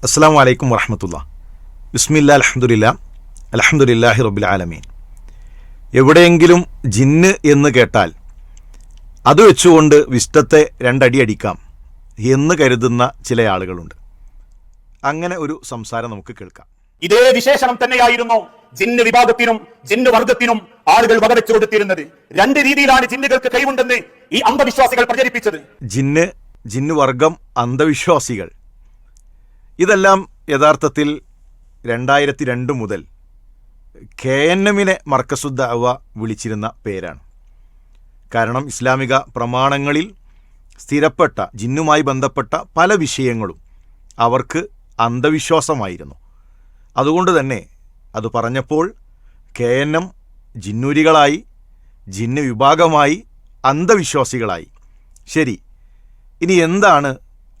അസ്സലാമു അലൈക്കും വറഹ്മത്തുള്ളാഹി. ബിസ്മില്ലാ അൽഹംദുലില്ലാ അൽഹംദുലില്ലാഹി റബ്ബിൽ ആലമീൻ. എവിടെയെങ്കിലും ജിന്ന് എന്ന് കേട്ടാൽ അത് വെച്ചുകൊണ്ട് വിസ്റ്റത്തെ രണ്ടടി അടിക്കാം എന്ന് കരുതുന്ന ചില ആളുകളുണ്ട്. അങ്ങനെ ഒരു സംസാരം നമുക്ക് കേൾക്കാം. ഇതേ വിശേഷണം തന്നെയായിരുന്നു ജിന്ന് വിഭാഗത്തിനും ജിന്ന് വർഗത്തിനും ആളുകൾ വകവെച്ചു കൊടുത്തിരുന്നത്. രണ്ട് രീതിയിലാണ് ജിന്നുകൾക്ക് കഴിവുണ്ടെന്ന് ഈ അന്ധവിശ്വാസികൾ പ്രചരിപ്പിച്ചത്. ജിന്ന് വർഗം, അന്ധവിശ്വാസികൾ, ഇതെല്ലാം യഥാർത്ഥത്തിൽ 2002 മുതൽ KNM-നെ മർക്കസുദ്ദഅവ വിളിച്ചിരുന്ന പേരാണ്. കാരണം ഇസ്ലാമിക പ്രമാണങ്ങളിൽ സ്ഥിരപ്പെട്ട ജിന്നുമായി ബന്ധപ്പെട്ട പല വിഷയങ്ങളും അവർക്ക് അന്ധവിശ്വാസമായിരുന്നു. അതുകൊണ്ട് തന്നെ അത് പറഞ്ഞപ്പോൾ KNM ജിന്നൂരികളായി, ജിന്ന് വിഭാഗമായി, അന്ധവിശ്വാസികളായി. ശരി, ഇനി എന്താണ്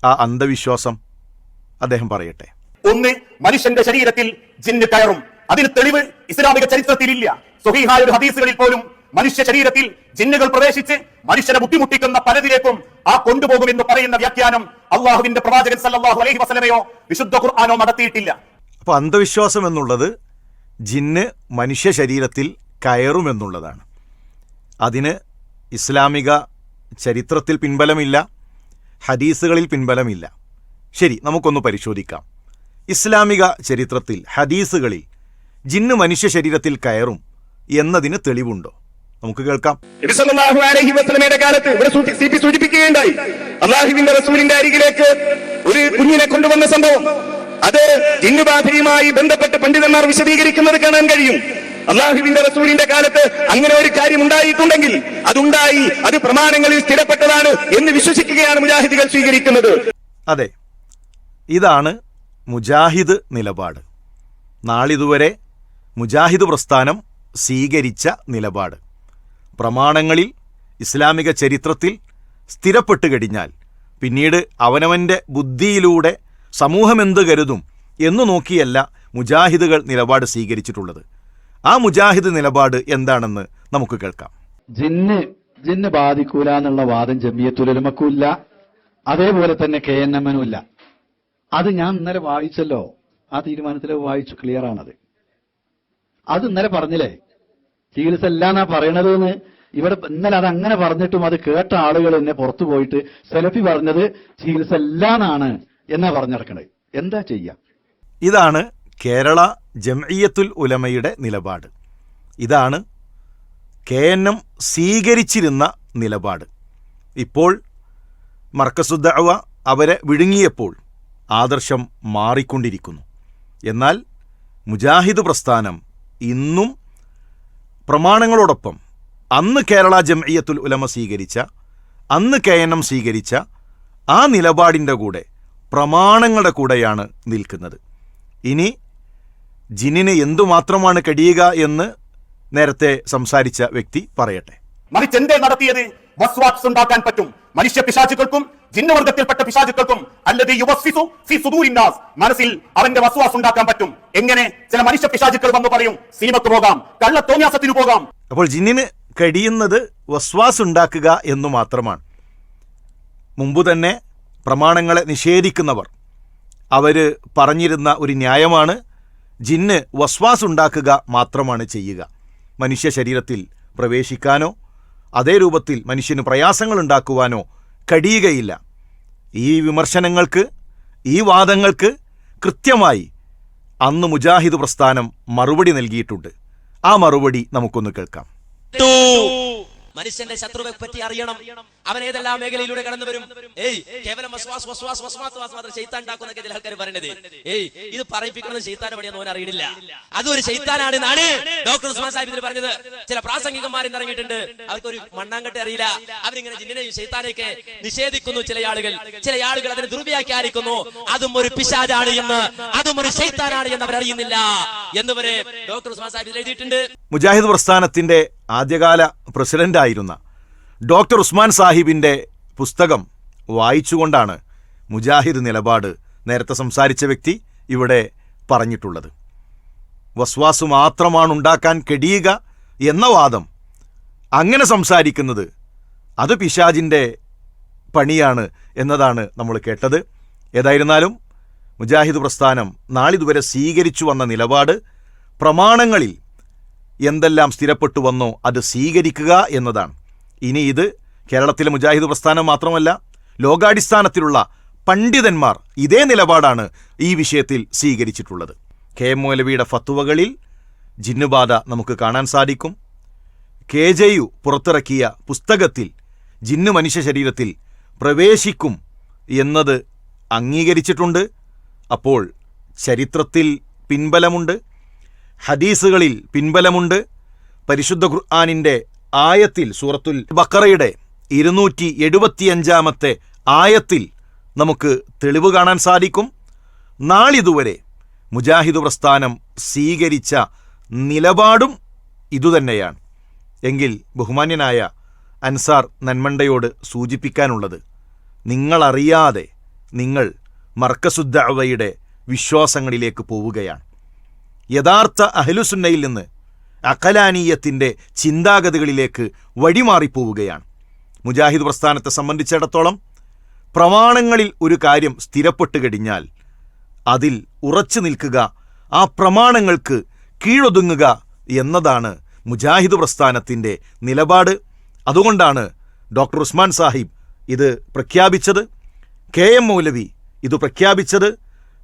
ആ അന്ധവിശ്വാസം? അദ്ദേഹം പറയട്ടെ. ഒന്ന്, മനുഷ്യന്റെ ശരീരത്തിൽ ജിന്ന് കയറും. അതിന് തെളിവ് ഇസ്ലാമിക ചരിത്രത്തിലില്ല. സ്വഹീഹായ ഒരു ഹദീസുകളിൽ പോലും മനുഷ്യ ശരീരത്തിൽ ജിന്നുകൾ പ്രവേശിച്ച് മനുഷ്യനെ ബുദ്ധിമുട്ടിക്കുന്ന പലതിലേക്കും കൊണ്ടുപോകുമെന്ന് പറയുന്ന വ്യാഖ്യാനം അള്ളാഹുവിന്റെ പ്രവാചകൻ സല്ലല്ലാഹു അലൈഹി വസല്ലമയോ വിശുദ്ധ ഖുർആനോ നടത്തിയിട്ടില്ല. അപ്പോൾ അന്ധവിശ്വാസം എന്നുള്ളത് ജിന്ന് മനുഷ്യ ശരീരത്തിൽ കയറുമെന്നുള്ളതാണ്. അതിന് ഇസ്ലാമിക ചരിത്രത്തിൽ പിൻബലമില്ല, ഹദീസുകളിൽ പിൻബലമില്ല. ശരി, നമുക്കൊന്ന് പരിശോധിക്കാം. ഇസ്ലാമിക ചരിത്രത്തിൽ, ഹദീസുകളിൽ ജിന്ന് മനുഷ്യ ശരീരത്തിൽ കയറും എന്നതിന് തെളിവുണ്ടോ? നമുക്ക് കേൾക്കാം. നബി സല്ലല്ലാഹു അലൈഹി വസല്ലമയുടെ കാലത്ത് ഇവിടെ സിപി സൂചിപ്പിക്കുകയുണ്ടായി, അല്ലാഹുവിന്റെ റസൂലിന്റെ അരികിലേക്ക് ഒരു കുഞ്ഞിനെ കൊണ്ടുവന്ന സംഭവം. അത് ജിന്നുബാധയുമായി ബന്ധപ്പെട്ട് പണ്ഡിതന്മാർ വിശദീകരിക്കുന്നത് കാണാൻ കഴിയും. അല്ലാഹുവിന്റെ റസൂലിന്റെ കാലത്ത് അങ്ങനെ ഒരു കാര്യം ഉണ്ടായിട്ടുണ്ടെങ്കിൽ അതുണ്ടായി, അത് പ്രമാണങ്ങളിൽ സ്ഥിരപ്പെട്ടതാണ് എന്ന് വിശ്വസിക്കുകയാണ് മുജാഹിദുകൾ സ്വീകരിക്കുന്നത്. അതെ, ഇതാണ് മുജാഹിദ് നിലപാട്. നാളിതുവരെ മുജാഹിദ് പ്രസ്ഥാനം സ്വീകരിച്ച നിലപാട്. പ്രമാണങ്ങളിൽ, ഇസ്ലാമിക ചരിത്രത്തിൽ സ്ഥിരപ്പെട്ട് കഴിഞ്ഞാൽ പിന്നീട് അവനവൻ്റെ ബുദ്ധിയിലൂടെ സമൂഹമെന്ത് കരുതും എന്നു നോക്കിയല്ല മുജാഹിദുകൾ നിലപാട് സ്വീകരിച്ചിട്ടുള്ളത്. ആ മുജാഹിദ് നിലപാട് എന്താണെന്ന് നമുക്ക് കേൾക്കാം. ജിന്ന് ബാധിക്കൂല എന്നുള്ള വാദം ജമിയത്തുൽ ഉലമക്കുമില്ല, അതേപോലെ തന്നെ KNM-നും ഇല്ല. അത് ഞാൻ ഇന്നലെ വായിച്ചല്ലോ, ആ തീരുമാനത്തിൽ വായിച്ചു, ക്ലിയർ ആണത്. അത് ഇന്നലെ പറഞ്ഞില്ലേ, ചികിത്സ അല്ലാന്നാ പറയണത് എന്ന്. ഇവിടെ ഇന്നലെ അത് അങ്ങനെ പറഞ്ഞിട്ടും അത് കേട്ട ആളുകൾ എന്നെ പുറത്തു പോയിട്ട് സലഫി പറഞ്ഞത് ചികിത്സ അല്ലാന്നാണ് എന്നാ പറഞ്ഞിറക്കണത്. എന്താ ചെയ്യാ? ഇതാണ് കേരള ജംഇയ്യത്തുൽ ഉലമയുടെ നിലപാട്. ഇതാണ് KNM സ്വീകരിച്ചിരുന്ന നിലപാട്. ഇപ്പോൾ മർക്കസുദ്ദഅവ അവരെ വിഴുങ്ങിയപ്പോൾ ആദർശം മാറിക്കൊണ്ടിരിക്കുന്നു. എന്നാൽ മുജാഹിദ് പ്രസ്ഥാനം ഇന്നും പ്രമാണങ്ങളോടൊപ്പം അന്ന് കേരള ജംഇയ്യത്തുൽ ഉലമ സ്വീകരിച്ച, അന്ന് KNM സ്വീകരിച്ച ആ നിലപാടിൻ്റെ കൂടെ, പ്രമാണങ്ങളുടെ കൂടെയാണ് നിൽക്കുന്നത്. ഇനി ജിന്നിന് എന്തുമാത്രമാണ് കഴിയുക എന്ന് നേരത്തെ സംസാരിച്ച വ്യക്തി പറയട്ടെ. മറിച്ച് എന്തേ നടത്തിയത്? വസ്വാസ് ഉണ്ടാക്കാൻ പറ്റും മനുഷ്യ പിശാചുക്കൾക്കും ജിന്നുവർഗത്തിൽപ്പെട്ട പിശാചുക്കൾക്കും. അല്ലദീ യുവസ്വിസു ഫീ സുദൂരിൻ നാസ്, മനസ്സിൽ അവന്റെ വസ്വാസ് ഉണ്ടാക്കാൻ പറ്റും. എങ്ങനെ? ചില മനുഷ്യ പിശാചുക്കൾ വന്ന് പറയും, സിനിമക്ക് പോകാം, കള്ളത്തോന്യാസത്തിന് പോകാം. അപ്പോൾ ജിന്നിന് കഴിയുന്നത് വസ്വാസ് ഉണ്ടാക്കുക എന്നു മാത്രമാണ്. മുമ്പ് തന്നെ പ്രമാണങ്ങളെ നിഷേധിക്കുന്നവർ അവർ പറഞ്ഞിരുന്ന ഒരു ന്യായമാണ്, ജിന്ന് വസ്വാസ് ഉണ്ടാക്കുക മാത്രമാണ് ചെയ്യുക, മനുഷ്യ ശരീരത്തിൽ പ്രവേശിക്കാനോ അതേ രൂപത്തിൽ മനുഷ്യന് പ്രയാസങ്ങൾ ഉണ്ടാക്കുവാനോ കഴിയുകയില്ല. ഈ വിമർശനങ്ങൾക്ക്, ഈ വാദങ്ങൾക്ക് കൃത്യമായി അന്ന് മുജാഹിദ് പ്രസ്ഥാനം മറുപടി നൽകിയിട്ടുണ്ട്. ആ മറുപടി നമുക്കൊന്ന് കേൾക്കാം. മനുഷ്യന്റെ ശത്രുവെ പറ്റി അറിയണം, അവൻ ഏതെല്ലാം മേഖലയിലൂടെ കടന്നു വരും. കേവലം ശൈത്താൻ ഉണ്ടാക്കുന്നൊക്കെ ചില ആൾക്കാർ പറയുന്നത്. ഇത് പറയിപ്പിക്കുന്നത് ശൈത്താന്റെ പണിയെന്ന് ഓൻ അറിയില്ല, അതൊരു ശൈത്താനാണെന്നാണ് ഡോക്ടർ ഉസ്മാൻ സാഹിബ് ഇതിൽ പറഞ്ഞത്. ചില പ്രാസംഗികന്മാർ ഇറങ്ങിയിട്ടുണ്ട്, അവർക്കൊരു മണ്ണാങ്കട്ടെ അറിയില്ല. അവരിങ്ങനെ ജിന്നിനെയും ശൈത്താനെയൊക്കെ നിഷേധിക്കുന്നു. ചില ആളുകൾ അതിനെ ദുർവ്യാഖ്യാനിക്കുന്നു. അതും ഒരു പിശാചാണ് എന്ന്, അതും ഒരു ശൈത്താനാണ് എന്ന് അവരറിയുന്നില്ല എന്നുവരെ ഡോക്ടർ ഉസ്മാൻ സാഹിബ് എഴുതിയിട്ടുണ്ട്. മുജാഹിദ് പ്രസ്ഥാനത്തിന്റെ ആദ്യകാല പ്രസിഡന്റായിരുന്ന ഡോക്ടർ ഉസ്മാൻ സാഹിബിൻ്റെ പുസ്തകം വായിച്ചുകൊണ്ടാണ് മുജാഹിദ് നിലപാട് നേരത്തെ സംസാരിച്ച വ്യക്തി ഇവിടെ പറഞ്ഞിട്ടുള്ളത്. വസ്വാസ് മാത്രമാണ് ഉണ്ടാക്കാൻ കഴിയുക എന്ന വാദം, അങ്ങനെ സംസാരിക്കുന്നത് അത് പിശാചിൻ്റെ പണിയാണ് എന്നതാണ് നമ്മൾ കേട്ടത്. ഏതായിരുന്നാലും മുജാഹിദ് പ്രസ്ഥാനം നാളിതുവരെ സ്വീകരിച്ചു വന്ന നിലപാട് പ്രമാണങ്ങളിൽ എന്തെല്ലാം സ്ഥിരപ്പെട്ടു വന്നോ അത് സ്വീകരിക്കുക എന്നതാണ്. ഇനി ഇത് കേരളത്തിലെ മുജാഹിദ് പ്രസ്ഥാനം മാത്രമല്ല, ലോകാടിസ്ഥാനത്തിലുള്ള പണ്ഡിതന്മാർ ഇതേ നിലപാടാണ് ഈ വിഷയത്തിൽ സ്വീകരിച്ചിട്ടുള്ളത്. KM മൗലവിയുടെ ഫത്വകളിൽ ജിന്നുബാധ നമുക്ക് കാണാൻ സാധിക്കും. KJU പുറത്തിറക്കിയ പുസ്തകത്തിൽ ജിന്ന് മനുഷ്യ ശരീരത്തിൽ പ്രവേശിക്കും എന്നത് അംഗീകരിച്ചിട്ടുണ്ട്. അപ്പോൾ ചരിത്രത്തിൽ പിൻബലമുണ്ട്, ഹദീസുകളിൽ പിൻബലമുണ്ട്. പരിശുദ്ധ ഖുർആനിൻ്റെ ആയത്തിൽ, സൂറത്തുൽ ബഖറയുടെ 275 ആയത്തിൽ നമുക്ക് തെളിവ് കാണാൻ സാധിക്കും. നാളിതുവരെ മുജാഹിദ് പ്രസ്ഥാനം സ്വീകരിച്ച നിലപാടും ഇതുതന്നെയാണ്. എങ്കിൽ ബഹുമാന്യനായ അൻസാർ നന്മണ്ടയോട് സൂചിപ്പിക്കാനുള്ളത്, നിങ്ങളറിയാതെ നിങ്ങൾ മർക്കസുദ്ദഅവയുടെ വിശ്വാസങ്ങളിലേക്ക് പോവുകയാണ്. യഥാർത്ഥ അഹ്ലുസുന്നയിൽ നിന്ന് അഖലാനീയത്തിൻ്റെ ചിന്താഗതികളിലേക്ക് വഴിമാറിപ്പോവുകയാണ്. മുജാഹിദ് പ്രസ്ഥാനത്തെ സംബന്ധിച്ചിടത്തോളം പ്രമാണങ്ങളിൽ ഒരു കാര്യം സ്ഥിരപ്പെട്ട് കഴിഞ്ഞാൽ അതിൽ ഉറച്ചു നിൽക്കുക, ആ പ്രമാണങ്ങൾക്ക് കീഴൊതുങ്ങുക എന്നതാണ് മുജാഹിദ് പ്രസ്ഥാനത്തിൻ്റെ നിലപാട്. അതുകൊണ്ടാണ് ഡോക്ടർ ഉസ്മാൻ സാഹിബ് ഇത് പ്രഖ്യാപിച്ചത്, KM മൗലവി ഇത് പ്രഖ്യാപിച്ചത്.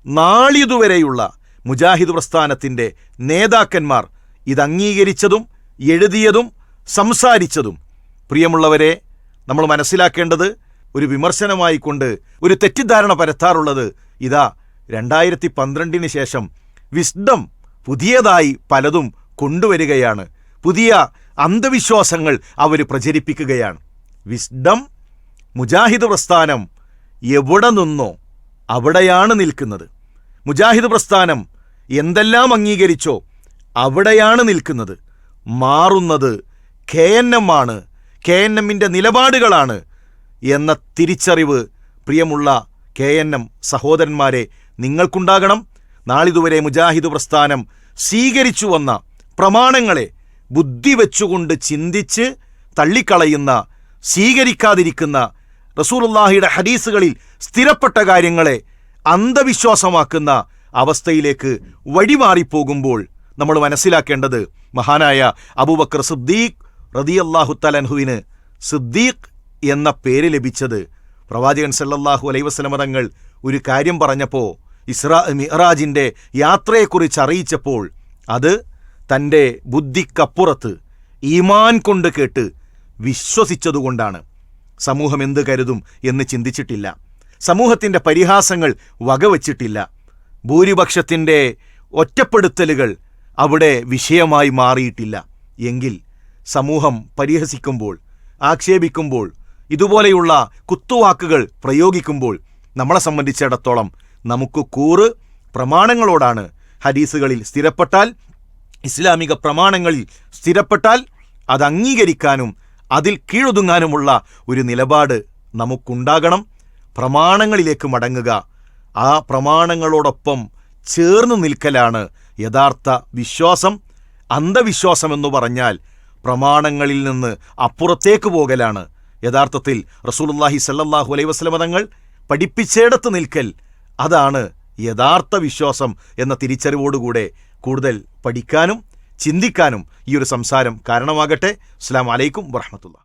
നാളിതുവരെയുള്ള മുജാഹിദ് പ്രസ്ഥാനത്തിൻ്റെ നേതാക്കന്മാർ ഇത് അംഗീകരിച്ചതും എഴുതിയതും സംസാരിച്ചതും. പ്രിയമുള്ളവരെ, നമ്മൾ മനസ്സിലാക്കേണ്ടത്, ഒരു വിമർശനമായിക്കൊണ്ട് ഒരു തെറ്റിദ്ധാരണ പരത്താറുള്ളത്, ഇതാ 2012 ശേഷം വിസ്ഡം പുതിയതായി പലതും കൊണ്ടുവരികയാണ്, പുതിയ അന്ധവിശ്വാസങ്ങൾ അവർ പ്രചരിപ്പിക്കുകയാണ്. വിസ്ഡം മുജാഹിദ് പ്രസ്ഥാനം എവിടെ നിന്നോ അവിടെയാണ് നിൽക്കുന്നത്. മുജാഹിദ് പ്രസ്ഥാനം എന്തെല്ലാം അംഗീകരിച്ചോ അവിടെയാണ് നിൽക്കുന്നത്. മാറുന്നത് KNM ആണ്, KNMൻ്റെ നിലപാടുകളാണ് എന്ന തിരിച്ചറിവ് പ്രിയമുള്ള KNM സഹോദരന്മാരെ നിങ്ങൾക്കുണ്ടാകണം. നാളിതുവരെ മുജാഹിദ് പ്രസ്ഥാനം സ്വീകരിച്ചു വന്ന പ്രമാണങ്ങളെ ബുദ്ധി വെച്ചുകൊണ്ട് ചിന്തിച്ച് തള്ളിക്കളയുന്ന, സ്വീകരിക്കാതിരിക്കുന്ന, റസൂലുള്ളാഹിയുടെ ഹദീസുകളിൽ സ്ഥിരപ്പെട്ട കാര്യങ്ങളെ അന്ധവിശ്വാസമാക്കുന്ന അവസ്ഥയിലേക്ക് വഴിമാറിപ്പോകുമ്പോൾ നമ്മൾ മനസ്സിലാക്കേണ്ടത്, മഹാനായ അബൂബക്കർ സിദ്ദീഖ് റളിയല്ലാഹു തആല അൻഹുവിന് സിദ്ദീഖ് എന്ന പേര് ലഭിച്ചത് പ്രവാചകൻ സല്ലല്ലാഹു അലൈഹി വസല്ലം തങ്ങൾ ഒരു കാര്യം പറഞ്ഞപ്പോൾ, ഇസ്രാ മിഅ്റാജിൻ്റെ യാത്രയെക്കുറിച്ച് അറിയിച്ചപ്പോൾ, അത് തൻ്റെ ബുദ്ധിക്കപ്പുറത്ത് ഈമാൻ കൊണ്ട് കേട്ട് വിശ്വസിച്ചതുകൊണ്ടാണ്. സമൂഹം എന്ത് കരുതും എന്ന് ചിന്തിച്ചിട്ടില്ല, സമൂഹത്തിൻ്റെ പരിഹാസങ്ങൾ വകവച്ചിട്ടില്ല, ഭൂരിപക്ഷത്തിൻ്റെ ഒറ്റപ്പെടുത്തലുകൾ അവിടെ വിഷയമായി മാറിയിട്ടില്ല. എങ്കിൽ സമൂഹം പരിഹസിക്കുമ്പോൾ, ആക്ഷേപിക്കുമ്പോൾ, ഇതുപോലെയുള്ള കുത്തുവാക്കുകൾ പ്രയോഗിക്കുമ്പോൾ നമ്മളെ സംബന്ധിച്ചിടത്തോളം നമുക്ക് കൂറ് പ്രമാണങ്ങളോടാണ്. ഹദീസുകളിൽ സ്ഥിരപ്പെട്ടാൽ, ഇസ്ലാമിക പ്രമാണങ്ങളിൽ സ്ഥിരപ്പെട്ടാൽ അത് അംഗീകരിക്കാനും അതിൽ കീഴൊതുങ്ങാനുമുള്ള ഒരു നിലപാട് നമുക്കുണ്ടാകണം. പ്രമാണങ്ങളിലേക്ക് മടങ്ങുക, ആ പ്രമാണങ്ങളോടൊപ്പം ചേർന്ന് നിൽക്കലാണ് യഥാർത്ഥ വിശ്വാസം. അന്ധവിശ്വാസമെന്നു പറഞ്ഞാൽ പ്രമാണങ്ങളിൽ നിന്ന് അപ്പുറത്തേക്ക് പോകലാണ്. യഥാർത്ഥത്തിൽ റസൂലുള്ളാഹി സ്വല്ലല്ലാഹു അലൈഹി വസല്ലം തങ്ങൾ പഠിപ്പിച്ചേടത്ത് നിൽക്കൽ, അതാണ് യഥാർത്ഥ വിശ്വാസം എന്ന തിരിച്ചറിവോടുകൂടെ കൂടുതൽ പഠിക്കാനും ചിന്തിക്കാനും ഈ ഒരു സംസാരം കാരണമാകട്ടെ. അസ്സലാമു അലൈക്കും വറഹ്മത്തുള്ളാഹി.